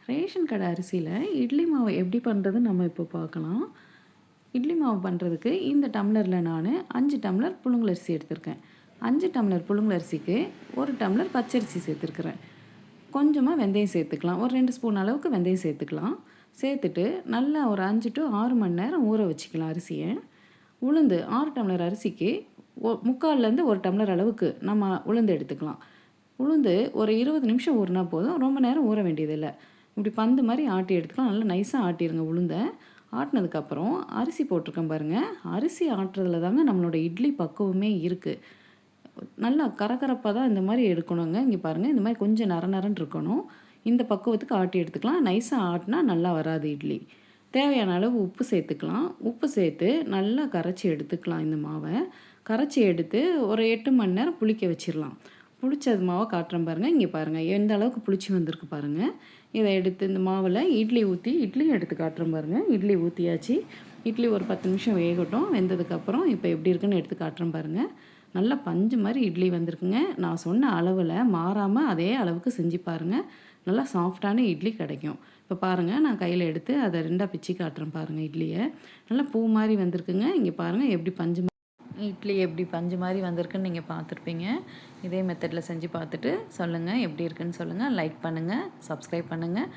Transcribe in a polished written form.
Ration கடை அரிசியில் இட்லி மாவு எப்படி பண்ணுறதுன்னு நம்ம இப்போ பார்க்கலாம். இட்லி மாவு பண்ணுறதுக்கு இந்த டம்ளரில் நான் 5 டம்ளர் புழுங்கலரிசி எடுத்திருக்கேன். 5 டம்ளர் புழுங்கலரிசிக்கு 1 டம்ளர் பச்சரிசி சேர்த்துருக்குறேன். கொஞ்சமாக வெந்தயம் சேர்த்துக்கலாம். ஒரு 2 ஸ்பூன் அளவுக்கு வெந்தயம் சேர்த்துக்கலாம். சேர்த்துட்டு நல்லா ஒரு 5 to 6 மணி நேரம் ஊற வச்சுக்கலாம் அரிசியை. உளுந்து 6 டம்ளர் அரிசிக்கு முக்கால்லேருந்து 1 டம்ளர் அளவுக்கு நம்ம உளுந்து எடுத்துக்கலாம். உளுந்து ஒரு 20 நிமிஷம் ஊறினா போதும். ரொம்ப நேரம் ஊற வேண்டியதில்லை. இப்படி பந்து மாதிரி ஆட்டி எடுத்துக்கலாம். நல்லா நைஸாக ஆட்டிடுங்க உளுந்தை. ஆட்டினதுக்கப்புறம் அரிசி போட்டிருக்கேன் பாருங்கள். அரிசி ஆட்டுறதுல தாங்க நம்மளோட இட்லி பக்குவமே இருக்குது. நல்லா கரகரப்பாக தான் இந்த மாதிரி எடுக்கணுங்க. இங்கே பாருங்கள், இந்த மாதிரி கொஞ்சம் நர நரன்னு இருக்கணும். இந்த பக்குவத்துக்கு ஆட்டி எடுத்துக்கலாம். நைஸாக ஆட்டினா நல்லா வராது இட்லி. தேவையான அளவு உப்பு சேர்த்துக்கலாம். உப்பு சேர்த்து நல்லா கரைச்சி எடுத்துக்கலாம். இந்த மாவை கரைச்சி எடுத்து ஒரு 8 மணி நேரம் புளிக்க வச்சிடலாம். புளிச்சது மாவை காட்டுறேன் பாருங்கள். இங்கே பாருங்கள் எந்த அளவுக்கு புளிச்சு வந்திருக்கு பாருங்கள். இதை எடுத்து இந்த மாவில் இட்லி ஊற்றி இட்லியும் எடுத்து காட்டுறேன் பாருங்கள். இட்லி ஊற்றியாச்சு. இட்லி ஒரு 10 நிமிஷம் வேகட்டும். வெந்ததுக்கப்புறம் இப்போ எப்படி இருக்குன்னு எடுத்து காட்டுறேன் பாருங்கள். நல்லா பஞ்சு மாதிரி இட்லி வந்திருக்குங்க. நான் சொன்ன அளவில் மாறாமல் அதே அளவுக்கு செஞ்சு பாருங்கள். நல்லா சாஃப்டான இட்லி கிடைக்கும். இப்போ பாருங்கள், நான் கையில் எடுத்து அதை 2ஆக பிச்சு காட்டுறேன் பாருங்கள். இட்லியை நல்லா பூ மாதிரி வந்திருக்குங்க. இங்கே பாருங்கள் எப்படி இட்லி எப்படி பஞ்சு மாதிரி வந்திருக்குன்னு நீங்கள் பார்த்துருப்பீங்க. இதே மெத்தடில் செஞ்சு பார்த்துட்டு சொல்லுங்கள் எப்படி இருக்குன்னு சொல்லுங்கள். லைக் பண்ணுங்கள், சப்ஸ்கிரைப் பண்ணுங்கள்.